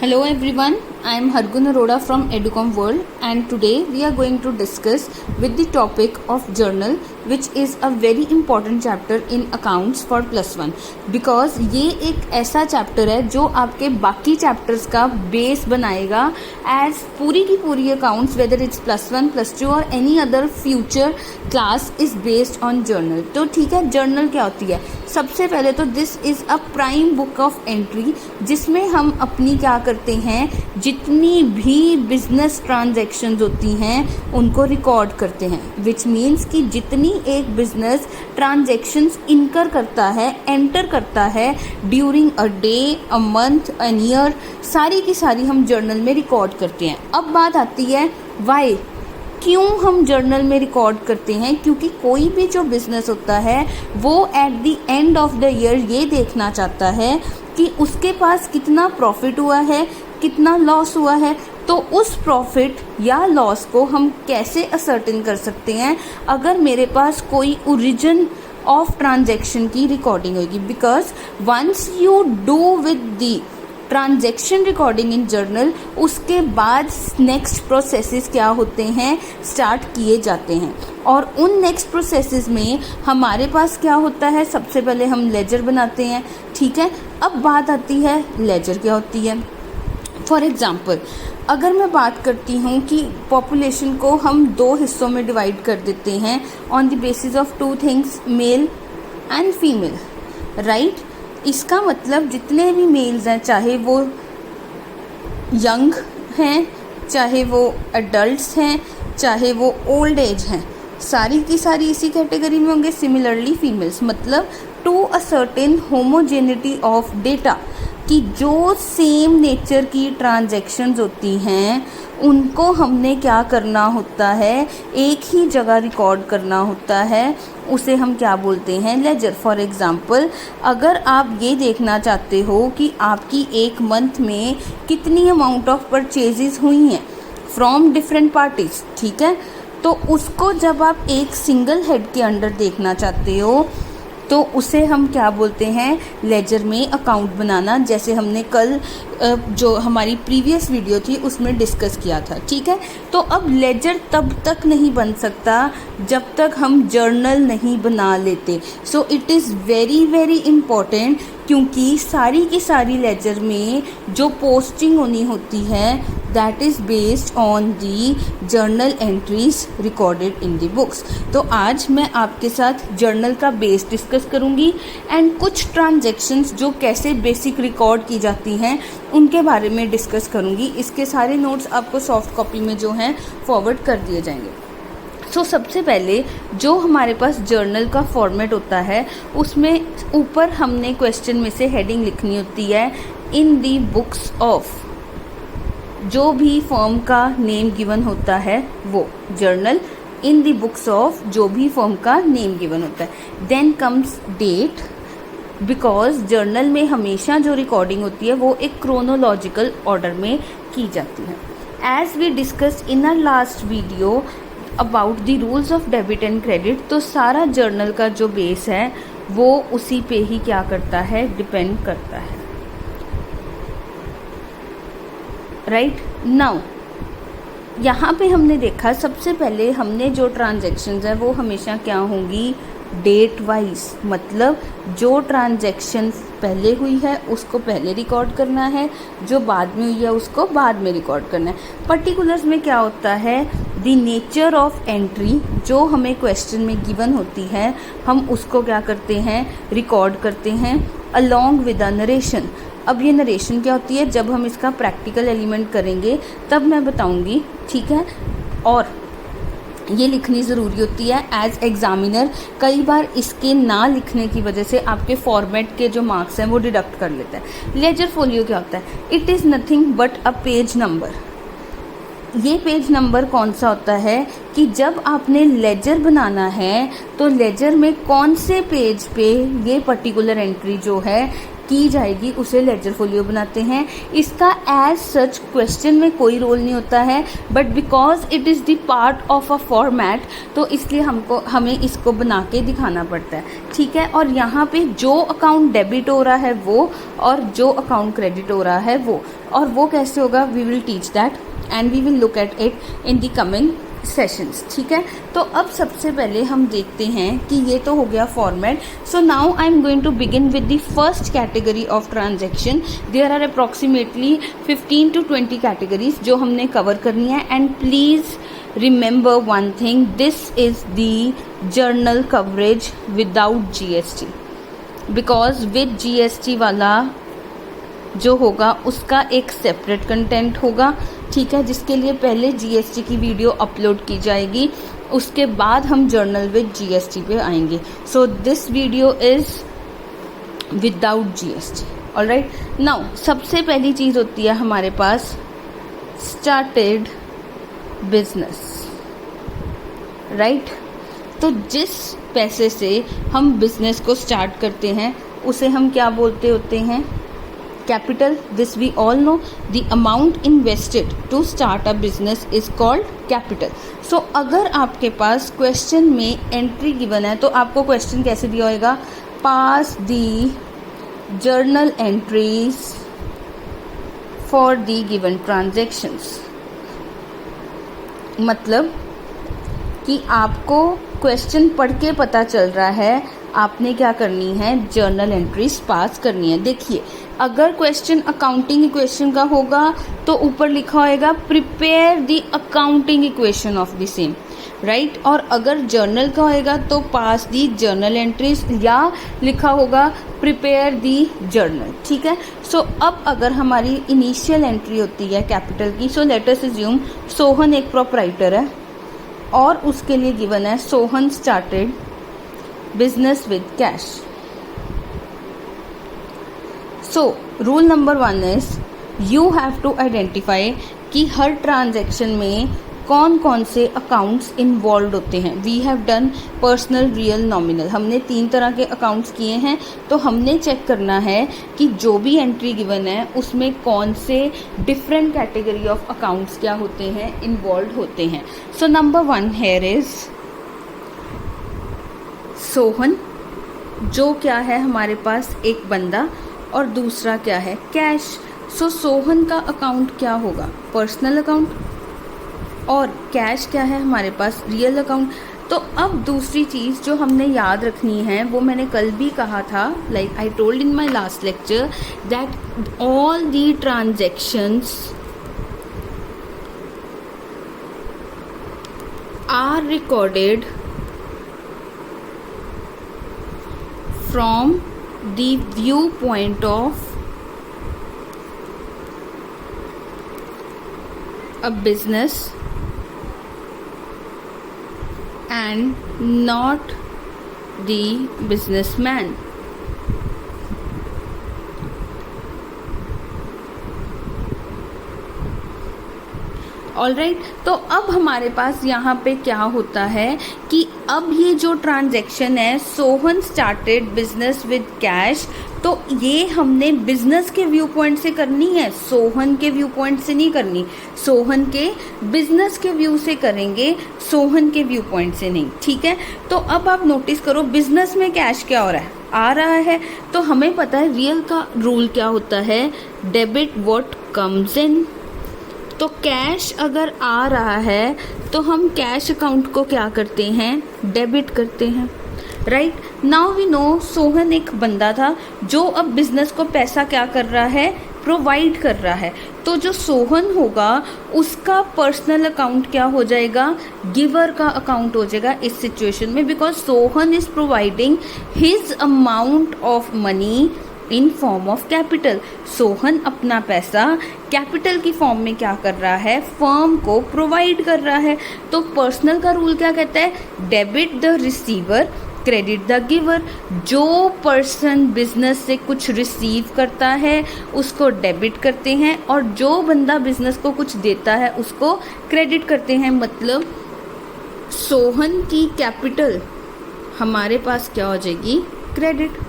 Hello everyone, I am Hargun Arora from Educom World and today we are going to discuss with the topic of journal which is a very important chapter in accounts for +1 because ये एक ऐसा chapter है जो आपके बाकी chapters का base बनाएगा as पूरी की पूरी अकाउंट्स वेदर इट्स +1 +2 और any other future class is based on journal. तो ठीक है, जर्नल क्या होती है? सबसे पहले तो this is a prime book of entry जिसमें हम अपनी क्या करते हैं, जितनी भी बिजनेस ट्रांजैक्शंस होती हैं उनको रिकॉर्ड करते हैं, विच मीन्स कि जितनी एक बिजनेस ट्रांजैक्शंस इनकर करता है, एंटर करता है during a day, a month, an year, सारी की सारी हम जर्नल में रिकॉर्ड करते हैं। अब बात आती है वाई, क्यों हम जर्नल में रिकॉर्ड करते हैं? क्योंकि कोई भी जो बिज़नेस होता है वो at the end of the year ये देखना चाहता है कि उसके पास कितना प्रॉफिट हुआ है, कितना लॉस हुआ है। तो उस प्रॉफिट या लॉस को हम कैसे असर्टेन कर सकते हैं? अगर मेरे पास कोई ओरिजिन ऑफ ट्रांजैक्शन की रिकॉर्डिंग होगी, because once you do with the transaction recording in journal, उसके बाद नेक्स्ट प्रोसेसेस क्या होते हैं, स्टार्ट किए जाते हैं। और उन नेक्स्ट प्रोसेसेस में हमारे पास क्या होता है, सबसे पहले हम लेजर बनाते हैं। ठीक है, अब बात आती है लेजर क्या होती है। फॉर एग्ज़ाम्पल, अगर मैं बात करती हूँ कि पॉपुलेशन को हम दो हिस्सों में डिवाइड कर देते हैं on the basis of two things, male and female, right. इसका मतलब जितने भी मेल्स हैं, चाहे वो यंग हैं, चाहे वो एडल्ट्स हैं, चाहे वो ओल्ड एज हैं, सारी की सारी इसी कैटेगरी में होंगे। सिमिलरली फीमेल्स, मतलब to a certain homogeneity of data, कि जो सेम नेचर की ट्रांजैक्शंस होती हैं उनको हमने क्या करना होता है, एक ही जगह रिकॉर्ड करना होता है। उसे हम क्या बोलते हैं, लेजर। फॉर एग्ज़ाम्पल, अगर आप ये देखना चाहते हो कि आपकी एक मंथ में कितनी अमाउंट ऑफ परचेजेस हुई हैं फ्रॉम डिफरेंट पार्टीज़, ठीक है, तो उसको जब आप एक सिंगल हेड के अंडर देखना चाहते हो तो उसे हम क्या बोलते हैं, लेजर में अकाउंट बनाना, जैसे हमने कल जो हमारी प्रीवियस वीडियो थी उसमें डिस्कस किया था। ठीक है, तो अब लेजर तब तक नहीं बन सकता जब तक हम जर्नल नहीं बना लेते। So it is very very important, क्योंकि सारी की सारी लेजर में जो पोस्टिंग होनी होती है that is based on the journal entries recorded in the books. तो आज मैं आपके साथ जर्नल का बेस डिस्कस करूंगी एंड कुछ ट्रांजैक्शंस जो कैसे बेसिक रिकॉर्ड की जाती हैं उनके बारे में डिस्कस करूंगी। इसके सारे नोट्स आपको सॉफ्ट कॉपी में जो हैं फॉरवर्ड कर दिए जाएंगे। सो सबसे पहले जो हमारे पास जर्नल का फॉर्मेट होता है उसमें ऊपर हमने क्वेश्चन में से हेडिंग लिखनी होती है, इन दी बुक्स ऑफ, जो भी फर्म का नेम गिवन होता है वो journal, in the books of जो भी फर्म का नेम गिवन होता है। Then comes date, because journal में हमेशा जो रिकॉर्डिंग होती है वो एक क्रोनोलॉजिकल ऑर्डर में की जाती है। As we discussed in our last video about the rules of debit and credit, तो सारा जर्नल का जो बेस है वो उसी पे ही क्या करता है, डिपेंड करता है, राइट। नाउ यहाँ पे हमने देखा, सबसे पहले हमने जो ट्रांजैक्शंस है वो हमेशा क्या होंगी, डेट वाइज, मतलब जो ट्रांजैक्शन पहले हुई है उसको पहले रिकॉर्ड करना है, जो बाद में हुई है उसको बाद में रिकॉर्ड करना है। पर्टिकुलर्स में क्या होता है, द नेचर ऑफ एंट्री जो हमें क्वेश्चन में गिवन होती है हम उसको क्या करते हैं, रिकॉर्ड करते हैं अलॉन्ग विद अ नरेशन। अब ये नरेशन क्या होती है, जब हम इसका प्रैक्टिकल एलिमेंट करेंगे तब मैं बताऊंगी, ठीक है। और ये लिखनी ज़रूरी होती है एज एग्जामिनर। कई बार इसके ना लिखने की वजह से आपके फॉर्मेट के जो मार्क्स हैं वो डिडक्ट कर लेता है। लेजर फोलियो क्या होता है, it is nothing but a page number. ये पेज नंबर कौन सा होता है कि जब आपने लेजर बनाना है तो लेजर में कौन से पेज पे ये पर्टिकुलर एंट्री जो है की जाएगी उसे लेजर फोलियो बनाते हैं। इसका एज सच क्वेश्चन में कोई रोल नहीं होता है, but because it is the part of a format, तो इसलिए हमें इसको बना के दिखाना पड़ता है, ठीक है। और यहाँ पे जो अकाउंट डेबिट हो रहा है वो, और जो अकाउंट क्रेडिट हो रहा है वो, और वो कैसे होगा, we will teach that and we will look at it in the coming sessions, ठीक है। तो अब सबसे पहले हम देखते हैं कि ये तो हो गया format. So now I am going to begin with the first category of transaction. There are approximately 15 to 20 categories जो हमने कवर करनी है। And please remember one thing, this is the journal coverage without GST, because with GST वाला जो होगा उसका एक separate content होगा, ठीक है, जिसके लिए पहले GST की वीडियो अपलोड की जाएगी, उसके बाद हम जर्नल विद GST पे आएंगे। So this video is without GST, alright. Now सबसे पहली चीज़ होती है हमारे पास स्टार्टेड बिजनेस, राइट। तो जिस पैसे से हम बिजनेस को स्टार्ट करते हैं उसे हम क्या बोलते होते हैं, capital. This we all know. The amount invested to start a business is called capital. So अगर आपके पास क्वेश्चन में एंट्री गिवन है तो आपको क्वेश्चन कैसे दिया होगा, pass the journal entries for the given transactions. मतलब कि आपको क्वेश्चन पढ़ के पता चल रहा है आपने क्या करनी है, जर्नल एंट्रीज पास करनी है। देखिए, अगर क्वेश्चन अकाउंटिंग इक्वेशन का होगा तो ऊपर लिखा होगा prepare the accounting equation of the same, right. और अगर जर्नल का होएगा तो पास दी जर्नल एंट्रीज, या लिखा होगा प्रिपेयर दी जर्नल, ठीक है। सो अब अगर हमारी इनिशियल एंट्री होती है कैपिटल की, so let us assume Sohan एक प्रोप्राइटर है और उसके लिए गिवन है Sohan started business with cash. So rule number 1 is you have to identify कि हर ट्रांजैक्शन में कौन कौन से अकाउंट्स इन्वॉल्व होते हैं। We have done personal, real, nominal, हमने 3 तरह के अकाउंट्स किए हैं। तो हमने चेक करना है कि जो भी एंट्री गिवन है उसमें कौन से डिफरेंट कैटेगरी ऑफ अकाउंट्स क्या होते हैं, इन्वॉल्व होते हैं। So number 1 here is Sohan, जो क्या है हमारे पास एक बंदा, और दूसरा क्या है कैश। सो सोहन का अकाउंट क्या होगा, पर्सनल अकाउंट, और कैश क्या है हमारे पास, रियल अकाउंट। तो अब दूसरी चीज़ जो हमने याद रखनी है वो मैंने कल भी कहा था, like I told in my last lecture that all the transactions are recorded from the viewpoint of a business and not the businessman. Alright, तो अब हमारे पास यहाँ पे क्या होता है कि अब ये जो ट्रांजैक्शन है Sohan started business with cash, तो ये हमने बिजनेस के व्यू पॉइंट से करनी है, सोहन के व्यू पॉइंट से नहीं करनी। सोहन के बिजनेस के व्यू से करेंगे, सोहन के व्यू पॉइंट से नहीं, ठीक है। तो अब आप नोटिस करो बिजनेस में कैश क्या हो रहा है, आ रहा है, तो हमें पता है रियल का रूल क्या होता है, डेबिट व्हाट कम्स इन। तो कैश अगर आ रहा है तो हम कैश अकाउंट को क्या करते हैं, डेबिट करते हैं, right. Now we know Sohan एक बंदा था जो अब बिजनेस को पैसा क्या कर रहा है, प्रोवाइड कर रहा है। तो जो सोहन होगा उसका पर्सनल अकाउंट क्या हो जाएगा, गिवर का अकाउंट हो जाएगा इस सिचुएशन में, because Sohan is providing his amount of money in form of capital. Sohan अपना पैसा कैपिटल की फॉर्म में क्या कर रहा है, फर्म को प्रोवाइड कर रहा है। तो पर्सनल का रूल क्या कहता है, debit the receiver, credit the giver. जो पर्सन बिजनेस से कुछ रिसीव करता है उसको डेबिट करते हैं, और जो बंदा बिजनेस को कुछ देता है उसको क्रेडिट करते हैं। मतलब सोहन की कैपिटल हमारे पास क्या हो जाएगी, क्रेडिट।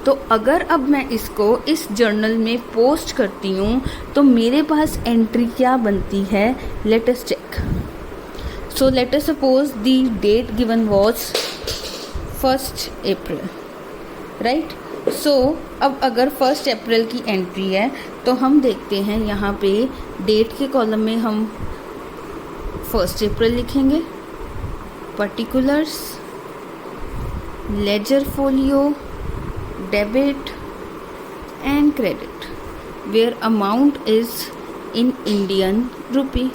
तो अगर अब मैं इसको इस जर्नल में पोस्ट करती हूँ तो मेरे पास एंट्री क्या बनती है, let us check. So let us suppose the date given was 1 April, right. So अब अगर 1 अप्रैल की एंट्री है तो हम देखते हैं यहाँ पे डेट के कॉलम में हम 1 अप्रैल लिखेंगे, particulars, ledger folio, debit and credit where amount is in Indian rupee.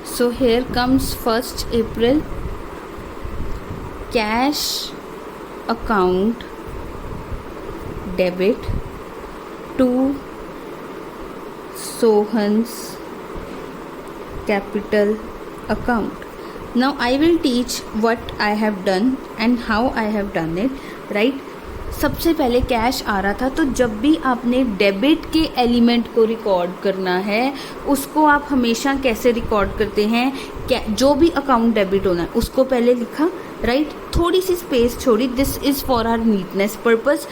So here comes 1 April, cash account debit to Sohan's capital account. Now I will teach what I have done and how I have done it, right. सबसे पहले cash आ रहा था, तो जब भी आपने debit के element को रिकॉर्ड करना है उसको आप हमेशा कैसे रिकॉर्ड करते हैं, जो भी अकाउंट डेबिट होना है उसको पहले लिखा, राइट. थोड़ी सी स्पेस छोड़ी, this is for our neatness purpose.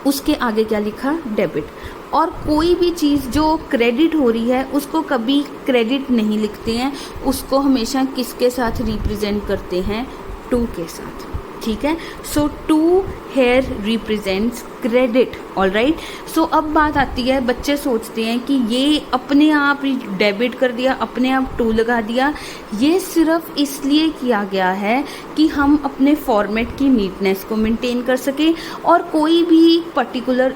उसके आगे क्या लिखा, डेबिट. और कोई भी चीज़ जो क्रेडिट हो रही है उसको कभी क्रेडिट नहीं लिखते हैं, उसको हमेशा किसके साथ रिप्रेजेंट करते हैं, 2 के साथ, ठीक है. So 2 here represents credit, all right. So अब बात आती है, बच्चे सोचते हैं कि ये अपने आप डेबिट कर दिया, अपने आप 2 लगा दिया. ये सिर्फ इसलिए किया गया है कि हम अपने फॉर्मेट की नीटनेस को मेंटेन कर सकें और कोई भी पर्टिकुलर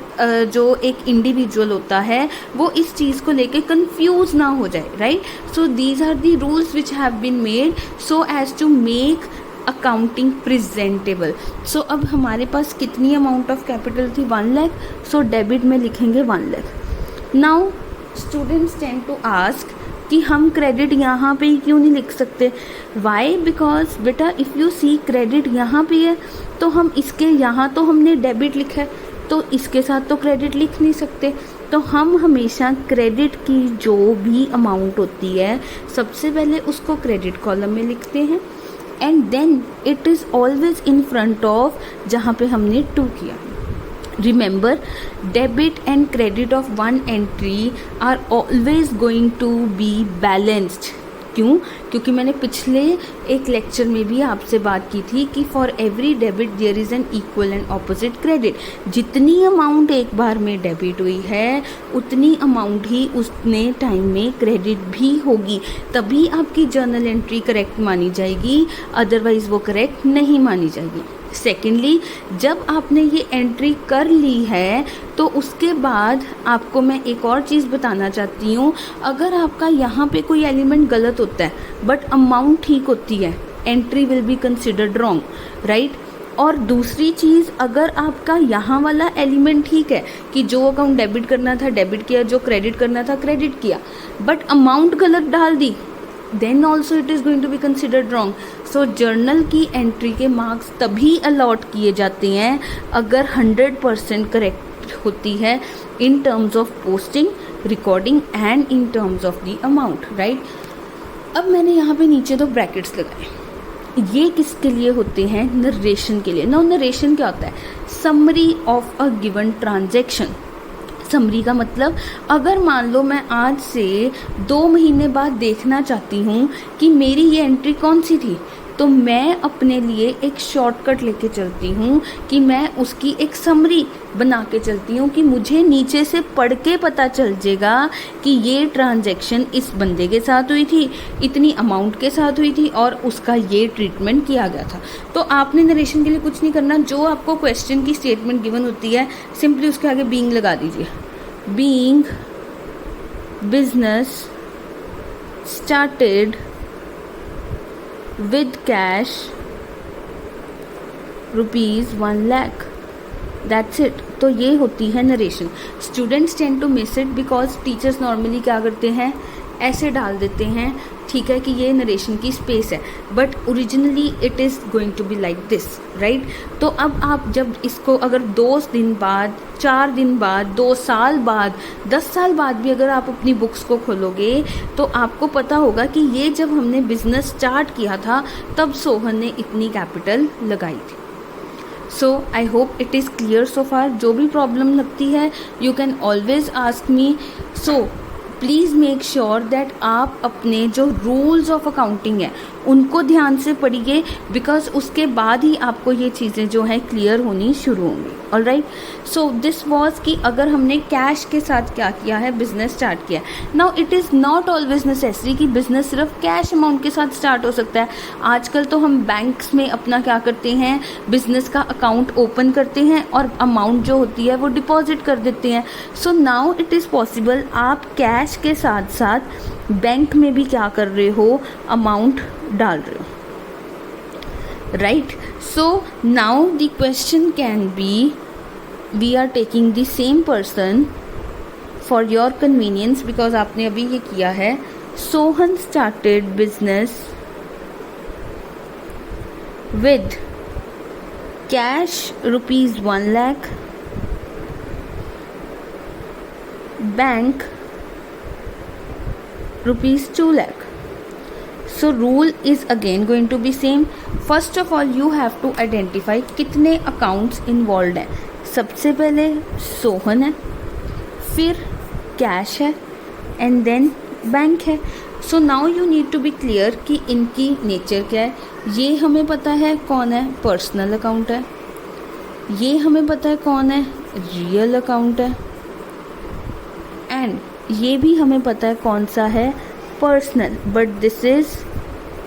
जो एक इंडिविजुअल होता है वो इस चीज़ को लेके कंफ्यूज ना हो जाए, right. So these are the rules which have been made so as to make accounting presentable. So अब हमारे पास कितनी अमाउंट ऑफ कैपिटल थी, 1 लाख. सो डेबिट में लिखेंगे 1 lakh. Now students tend to ask कि हम क्रेडिट यहाँ पे ही क्यों नहीं लिख सकते. वाई, बिकॉज बेटा इफ़ यू सी क्रेडिट यहाँ पे है तो हम इसके यहाँ तो हमने डेबिट लिखा है तो इसके साथ तो क्रेडिट लिख नहीं सकते. तो हम हमेशा क्रेडिट की जो भी अमाउंट होती है सबसे पहले उसको क्रेडिट कॉलम में लिखते हैं and then it is always in front of जहाँ पे हमने 2 किया. Remember, debit and credit of one entry are always going to be balanced. क्यों? क्योंकि मैंने पिछले एक लेक्चर में भी आपसे बात की थी कि for every debit there is an equal and opposite credit. जितनी अमाउंट एक बार में डेबिट हुई है उतनी अमाउंट ही उतने टाइम में क्रेडिट भी होगी, तभी आपकी जर्नल एंट्री करेक्ट मानी जाएगी, अदरवाइज वो करेक्ट नहीं मानी जाएगी. सेकेंडली, जब आपने ये एंट्री कर ली है तो उसके बाद आपको मैं एक और चीज़ बताना चाहती हूँ. अगर आपका यहाँ पे कोई एलिमेंट गलत होता है बट अमाउंट ठीक होती है, entry will be considered wrong, right. और दूसरी चीज़, अगर आपका यहाँ वाला एलिमेंट ठीक है कि जो अकाउंट डेबिट करना था डेबिट किया, जो क्रेडिट करना था क्रेडिट किया, बट अमाउंट गलत डाल दी, then also it is going to be considered wrong. So journal की एंट्री के मार्क्स तभी अलॉट किए जाते हैं अगर 100% करेक्ट होती है in terms of posting, recording and in terms of the amount, right. अब मैंने यहाँ पे नीचे 2 ब्रैकेट्स लगाए. ये किसके लिए होते हैं, नरेशन के लिए. नाउ नरेशन क्या होता है, summary of a given transaction. Summary का मतलब, अगर मान लो मैं आज से 2 महीने बाद देखना चाहती हूँ कि मेरी ये एंट्री कौन सी थी, तो मैं अपने लिए एक शॉर्टकट लेके चलती हूँ कि मैं उसकी एक समरी बना के चलती हूँ कि मुझे नीचे से पढ़ के पता चल जाएगा कि ये ट्रांजैक्शन इस बंदे के साथ हुई थी, इतनी अमाउंट के साथ हुई थी और उसका ये ट्रीटमेंट किया गया था. तो आपने नरेशन के लिए कुछ नहीं करना, जो आपको क्वेश्चन की स्टेटमेंट गिवन होती है सिंपली उसके आगे बीइंग लगा दीजिए. Being business started with cash ₹1 lakh. That's it. तो ये होती है narration. Students tend to miss it because teachers normally क्या करते हैं, ऐसे डाल देते हैं, ठीक है कि ये नरेशन की स्पेस है, but originally it is going to be like this, right. तो अब आप जब इसको अगर 2 दिन बाद, 4 दिन बाद, 2 साल बाद, 10 साल बाद भी अगर आप अपनी बुक्स को खोलोगे तो आपको पता होगा कि ये जब हमने बिजनेस स्टार्ट किया था तब सोहन ने इतनी कैपिटल लगाई थी। So I hope it is clear so far. जो भी प्रॉब्लम लगती है you can always ask me. So please make sure that आप अपने जो रूल्स ऑफ अकाउंटिंग है उनको ध्यान से पढ़िए, बिकॉज उसके बाद ही आपको ये चीज़ें जो हैं क्लियर होनी शुरू होंगी। ऑलराइट, सो दिस वॉज कि अगर हमने कैश के साथ क्या किया है, बिजनेस स्टार्ट किया है। Now it is not always necessary कि बिजनेस सिर्फ कैश अमाउंट के साथ स्टार्ट हो सकता है। आजकल तो हम बैंक्स में अपना क्या करते हैं, बिजनेस का अकाउंट ओपन करते हैं और अमाउंट जो होती है वो डिपॉजिट कर देते हैं। So now it is possible आप कैश के साथ साथ बैंक में भी क्या कर रहे हो, अमाउंट डाल रहे हो, right. So now the question can be, we are taking the same person for your convenience, because आपने अभी ये किया है। Sohan started business with cash ₹1 lakh, bank ₹2 lakh. So rule is again going to be same. First of all you have to identify कितने accounts involved हैं। सबसे पहले सोहन है, फिर कैश है, एंड देन बैंक है। So now you need to be clear कि इनकी नेचर क्या है। ये हमें पता है कौन है, पर्सनल अकाउंट है। ये हमें पता है कौन है, रियल अकाउंट है। एंड ये भी हमें पता है कौन सा है, personal, but this is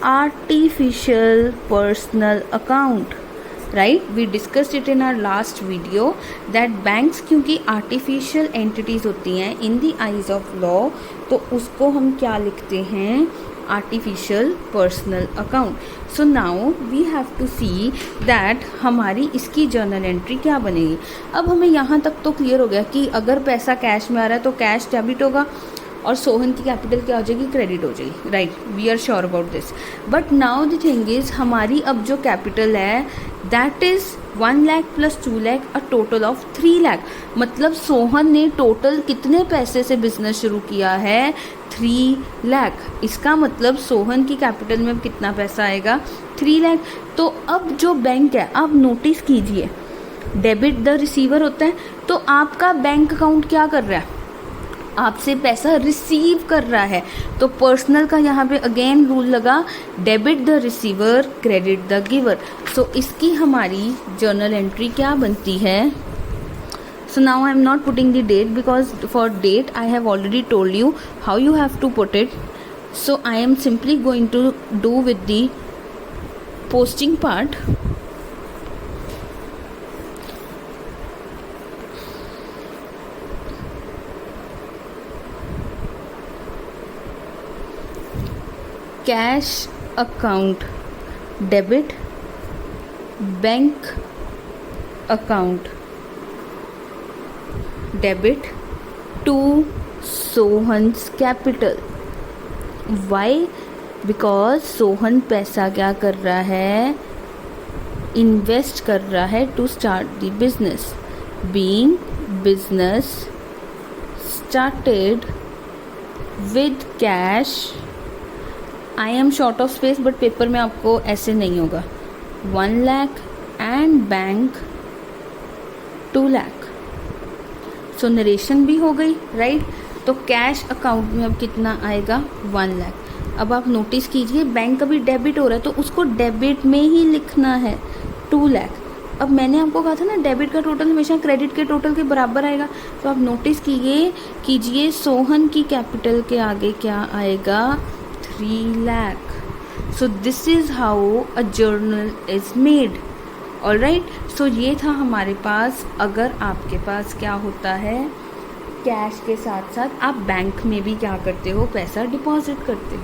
artificial personal account, right. We discussed it in our last video that banks क्योंकि आर्टिफिशियल एंटिटीज होती हैं in the eyes of law, तो उसको हम क्या लिखते हैं, artificial personal account. So now we have to see that हमारी इसकी जर्नल एंट्री क्या बनेगी। अब हमें यहाँ तक तो क्लियर हो गया कि अगर पैसा कैश में आ रहा है तो कैश डेबिट होगा और सोहन की कैपिटल क्या हो जाएगी, क्रेडिट हो जाएगी, right. We are sure about this. But now the thing is, हमारी अब जो कैपिटल है that is 1 lakh plus 2 lakh, a total of 3 lakh। मतलब सोहन ने टोटल कितने पैसे से बिजनेस शुरू किया है, 3 lakh। इसका मतलब सोहन की कैपिटल में अब कितना पैसा आएगा, 3 lakh। तो अब जो बैंक है, आप नोटिस कीजिए, डेबिट द रिसीवर होता है, तो आपका बैंक अकाउंट क्या कर रहा है, आपसे पैसा रिसीव कर रहा है। तो पर्सनल का यहाँ पे अगेन रूल लगा, debit the receiver, credit the giver. So इसकी हमारी जर्नल एंट्री क्या बनती है। So now I am not putting the date because for date I have already told you how you have to put it. So I am simply going to do with the posting part. Cash account debit, bank account debit to Sohan's capital. Why, because Sohan पैसा क्या कर रहा है, invest कर रहा है to start the business. Being business started with cash, I am short of space but paper में आपको ऐसे नहीं होगा, 1 lakh एंड बैंक 2 lakh। सो नरेशन भी हो गई, राइट। तो कैश अकाउंट में अब कितना आएगा, 1 lakh। अब आप नोटिस कीजिए बैंक अभी डेबिट हो रहा है तो उसको डेबिट में ही लिखना है, 2 lakh। अब मैंने आपको कहा था ना, डेबिट का टोटल हमेशा क्रेडिट के टोटल के बराबर आएगा। तो आप नोटिस कीजिए सोहन की कैपिटल के आगे क्या आएगा, 3 lakh. So this is how a journal is made. Alright, so ये था हमारे पास। अगर आपके पास क्या होता है, कैश के साथ साथ आप बैंक में भी क्या करते हो, पैसा डिपॉजिट करते हो।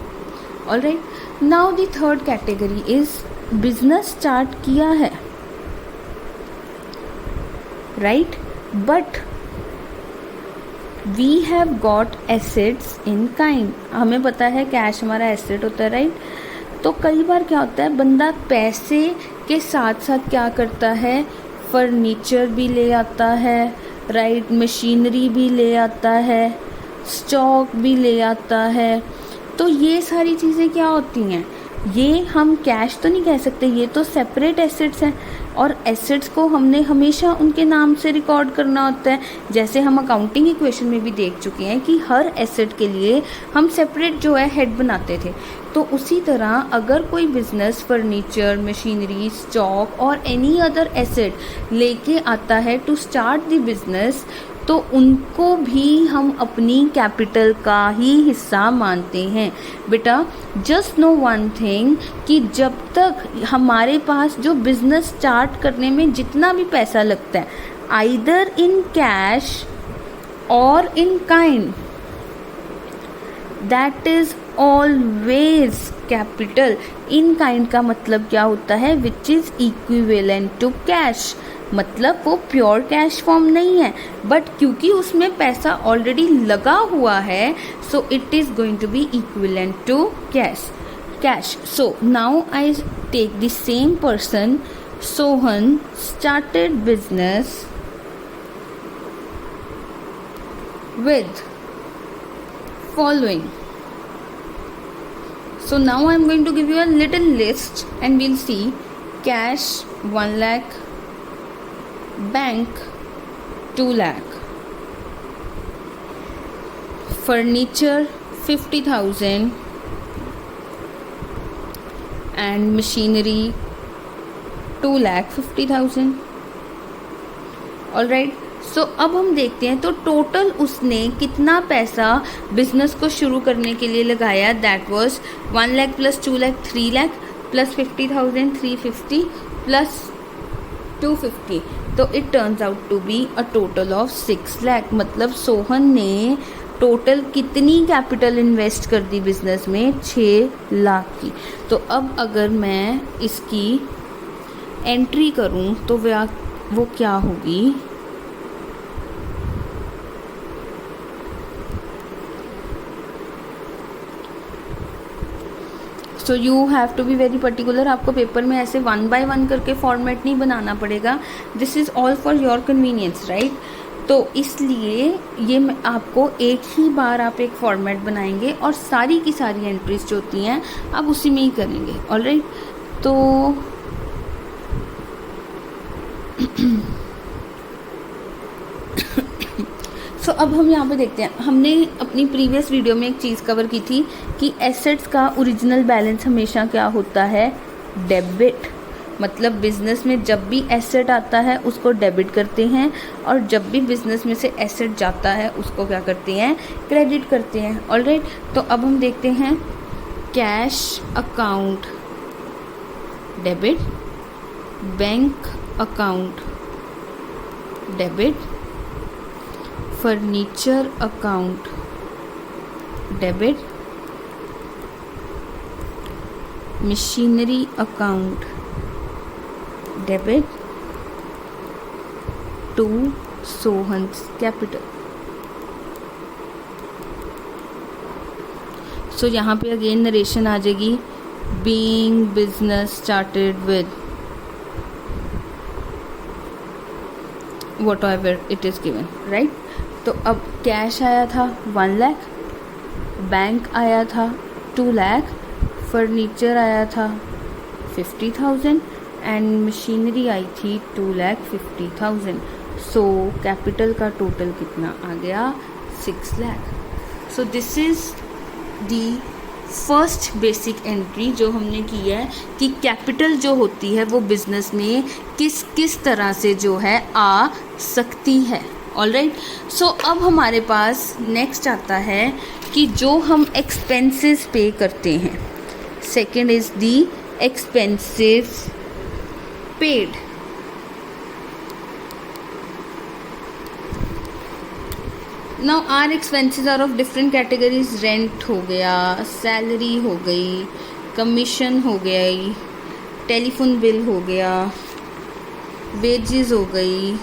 Alright, now the third category is business start किया है, right, but we have got assets in kind, हमें पता है कैश हमारा एसेट होता है, राइट। तो कई बार क्या होता है, बंदा पैसे के साथ साथ क्या करता है, फर्नीचर भी ले आता है, राइट, मशीनरी भी ले आता है, स्टॉक भी ले आता है। तो ये सारी चीज़ें क्या होती हैं, ये हम कैश तो नहीं कह सकते, ये तो सेपरेट एसेट्स हैं, और एसेट्स को हमने हमेशा उनके नाम से रिकॉर्ड करना होता है। जैसे हम अकाउंटिंग इक्वेशन में भी देख चुके हैं कि हर एसेट के लिए हम सेपरेट जो है हेड बनाते थे। तो उसी तरह अगर कोई बिजनेस फर्नीचर, मशीनरी, स्टॉक और एनी अदर एसेट लेके आता है टू स्टार्ट द बिजनेस, तो उनको भी हम अपनी कैपिटल का ही हिस्सा मानते हैं। बेटा जस्ट नो वन थिंग कि जब तक हमारे पास जो बिजनेस स्टार्ट करने में जितना भी पैसा लगता है, आइदर इन कैश और in kind, that is always capital. In kind का मतलब क्या होता है, which is equivalent to cash, मतलब वो प्योर कैश फॉर्म नहीं है, बट क्योंकि उसमें पैसा ऑलरेडी लगा हुआ है, so it is going to be equivalent to cash. So now I take the same person, Sohan started business with following. So now I am going to give you a little list and we'll see. Cash 1 lakh, bank 2 lakh, furniture 50,000 and machinery 2,50,000. Alright. सो अब हम देखते हैं तो total उसने कितना पैसा business को शुरू करने के लिए लगाया, that was 1 lakh plus 2 lakh 3 lakh plus 50,000 350 plus 250, तो it turns out to be a total of 6 lakh. मतलब सोहन ने टोटल कितनी कैपिटल इन्वेस्ट कर दी बिजनेस में, 6 लाख की। तो अब अगर मैं इसकी एंट्री करूं तो वो क्या होगी, so you have to be very particular. आपको पेपर में ऐसे 1 बाय 1 करके फॉर्मेट नहीं बनाना पड़ेगा, this is all for your convenience, right. तो इसलिए ये आपको एक ही बार आप एक फॉर्मेट बनाएंगे और सारी की सारी एंट्रीज जो होती हैं आप उसी में ही करेंगे, ऑलराइट। तो सो अब हम यहाँ पे देखते हैं, हमने अपनी प्रीवियस वीडियो में एक चीज़ कवर की थी कि एसेट्स का ओरिजिनल बैलेंस हमेशा क्या होता है, डेबिट। मतलब बिजनेस में जब भी एसेट आता है उसको डेबिट करते हैं, और जब भी बिजनेस में से एसेट जाता है उसको क्या करते हैं, क्रेडिट करते हैं, ऑलराइट। तो अब हम देखते हैं, cash account debit, bank account debit, furniture account debit, machinery account debit to Sohan's capital. So यहाँ पे अगेन नरेशन आ जाएगी, being business started with whatever it is given, right। तो अब कैश आया था 1 लाख, बैंक आया था 2 लाख, फर्नीचर आया था 50,000 एंड मशीनरी आई थी 2,50,000। सो कैपिटल का टोटल कितना आ गया, 6 lakh. So this is the first basic entry जो हमने की है कि कैपिटल जो होती है वो बिजनेस में किस किस तरह से जो है आ सकती है, ऑलराइट। सो अब हमारे पास नेक्स्ट आता है कि जो हम एक्सपेंसेस पे करते हैं, second is the expenses paid. Now are expenses are of different categories, rent हो गया, सैलरी हो गई, कमीशन हो गई, टेलीफोन बिल हो गया, वेजेस हो गई।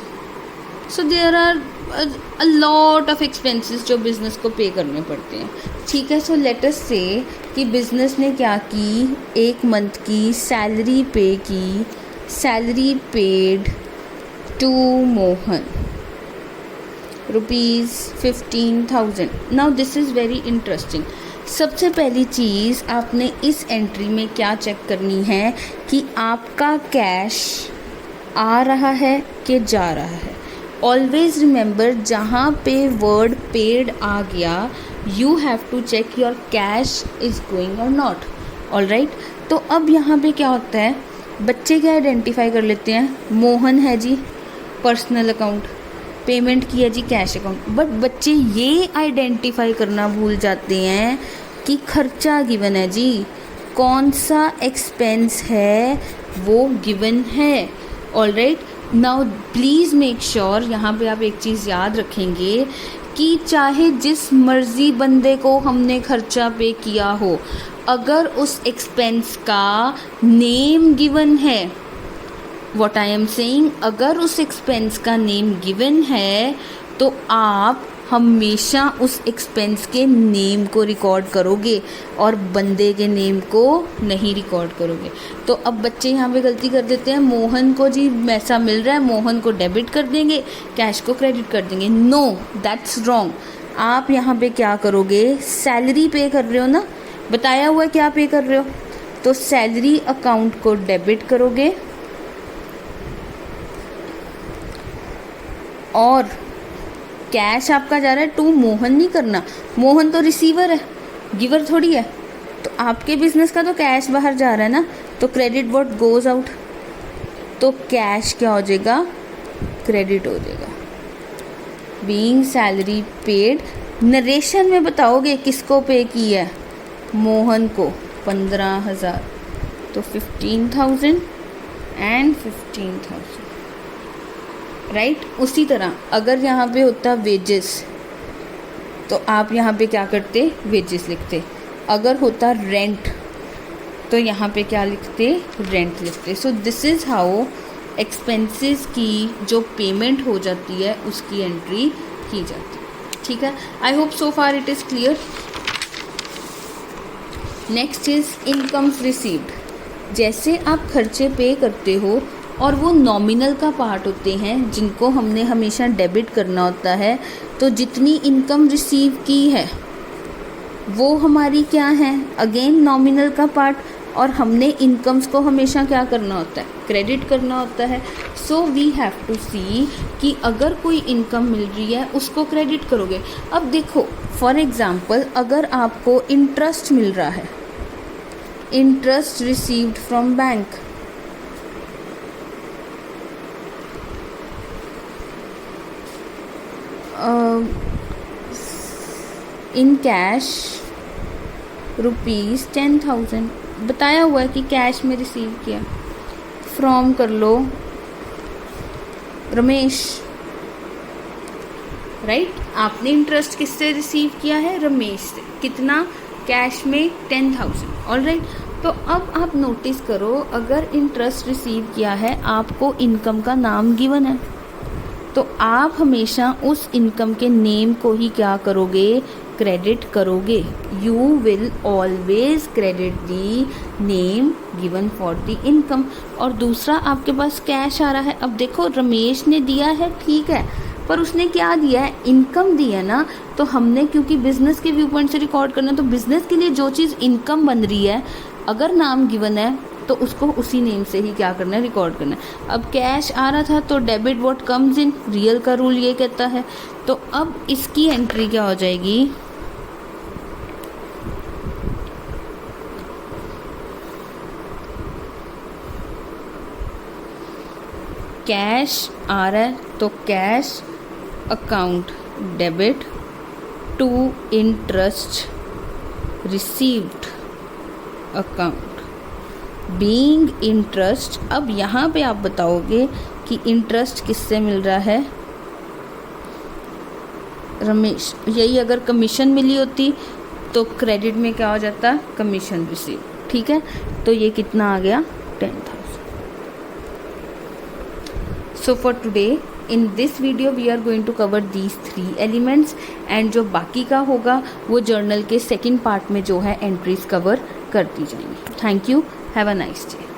So there are a lot of expenses जो बिज़नेस को पे करने पड़ते हैं, ठीक है। सो लेट अस से कि बिज़नेस ने क्या की, एक मंथ की सैलरी पे की, salary paid to Mohan ₹15,000। Now this is very interesting. सबसे पहली चीज़ आपने इस एंट्री में क्या चेक करनी है कि आपका कैश आ रहा है कि जा रहा है। ऑलवेज रिमेंबर, जहाँ पे वर्ड पेड आ गया you have to check your cash is going और नॉट। ऑल राइट, तो अब यहाँ पे क्या होता है, बच्चे क्या आइडेंटिफाई कर लेते हैं, मोहन है जी पर्सनल अकाउंट, पेमेंट किया जी कैश अकाउंट। बट बच्चे ये आइडेंटिफाई करना भूल जाते हैं कि खर्चा गिवन है जी, कौन सा एक्सपेंस है वो गिवन है। All right, now please make sure, यहाँ पे आप एक चीज़ याद रखेंगे कि चाहे जिस मर्ज़ी बंदे को हमने खर्चा पे किया हो, अगर उस एक्सपेंस का नेम गिवन है, व्हाट आई एम सेइंग, अगर उस एक्सपेंस का नेम गिवन है तो आप हमेशा उस एक्सपेंस के नेम को रिकॉर्ड करोगे और बंदे के नेम को नहीं रिकॉर्ड करोगे। तो अब बच्चे यहाँ पे गलती कर देते हैं, मोहन को जी पैसा मिल रहा है, मोहन को डेबिट कर देंगे, कैश को क्रेडिट कर देंगे। No, that's wrong. आप यहाँ पे क्या करोगे, सैलरी पे कर रहे हो ना, बताया हुआ है क्या पे कर रहे हो, तो सैलरी अकाउंट को डेबिट करोगे और कैश आपका जा रहा है टू मोहन, नहीं करना, मोहन तो रिसीवर है, गिवर थोड़ी है। तो आपके बिजनेस का तो कैश बाहर जा रहा है ना, तो क्रेडिट व्हाट गोज आउट, तो कैश क्या हो जाएगा, क्रेडिट हो जाएगा। बीइंग सैलरी पेड, नरेशन में बताओगे किसको पे की है, मोहन को 15,000, तो 15,000 एंड 15,000, राइट। उसी तरह अगर यहाँ पे होता वेजेस तो आप यहाँ पे क्या करते, वेजेस लिखते। अगर होता रेंट तो यहाँ पे क्या लिखते, रेंट लिखते। So this is how expenses की जो पेमेंट हो जाती है उसकी एंट्री की जाती है, ठीक है। I hope so far it is clear. Next is incomes received. जैसे आप खर्चे पे करते हो और वो नॉमिनल का पार्ट होते हैं जिनको हमने हमेशा डेबिट करना होता है, तो जितनी इनकम रिसीव की है वो हमारी क्या है, अगेन नॉमिनल का पार्ट, और हमने इनकम्स को हमेशा क्या करना होता है, क्रेडिट करना होता है। सो वी हैव टू सी कि अगर कोई इनकम मिल रही है उसको क्रेडिट करोगे। अब देखो फॉर एग्ज़ाम्पल, अगर आपको इंटरेस्ट मिल रहा है, interest received from bank, in cash ₹10,000, बताया हुआ है कि कैश में रिसीव किया, फ्रॉम कर लो रमेश, राइट। आपने इंटरेस्ट किससे रिसीव किया है, रमेश से, कितना, कैश में 10,000। ऑल राइट, तो अब आप नोटिस करो, अगर इंटरेस्ट रिसीव किया है, आपको इनकम का नाम गिवन है, तो आप हमेशा उस इनकम के नेम को ही क्या करोगे, क्रेडिट करोगे। You will always credit the name given for the income. और दूसरा, आपके पास कैश आ रहा है, अब देखो रमेश ने दिया है, ठीक है, पर उसने क्या दिया है, इनकम दी है ना, तो हमने क्योंकि बिजनेस के व्यू पॉइंट से रिकॉर्ड करना है, तो बिजनेस के लिए जो चीज़ इनकम बन रही है, अगर नाम गिवन है तो उसको उसी नेम से ही क्या करना है, रिकॉर्ड करना है। अब कैश आ रहा था तो debit what comes in, real का रूल ये कहता है। तो अब इसकी एंट्री क्या हो जाएगी, कैश आ रहा है तो cash account debit to interest received account being interest. अब यहाँ पे आप बताओगे कि इंटरेस्ट किससे मिल रहा है, रमेश। यही अगर कमीशन मिली होती तो क्रेडिट में क्या हो जाता, कमीशन रिसीव, ठीक है। तो ये कितना आ गया, 10,000। So for today in this video we are going to cover these 3 elements and जो बाकी का होगा वो जर्नल के सेकेंड पार्ट में जो है एंट्रीज कवर करती जाएंगी. Thank you. Have a nice day.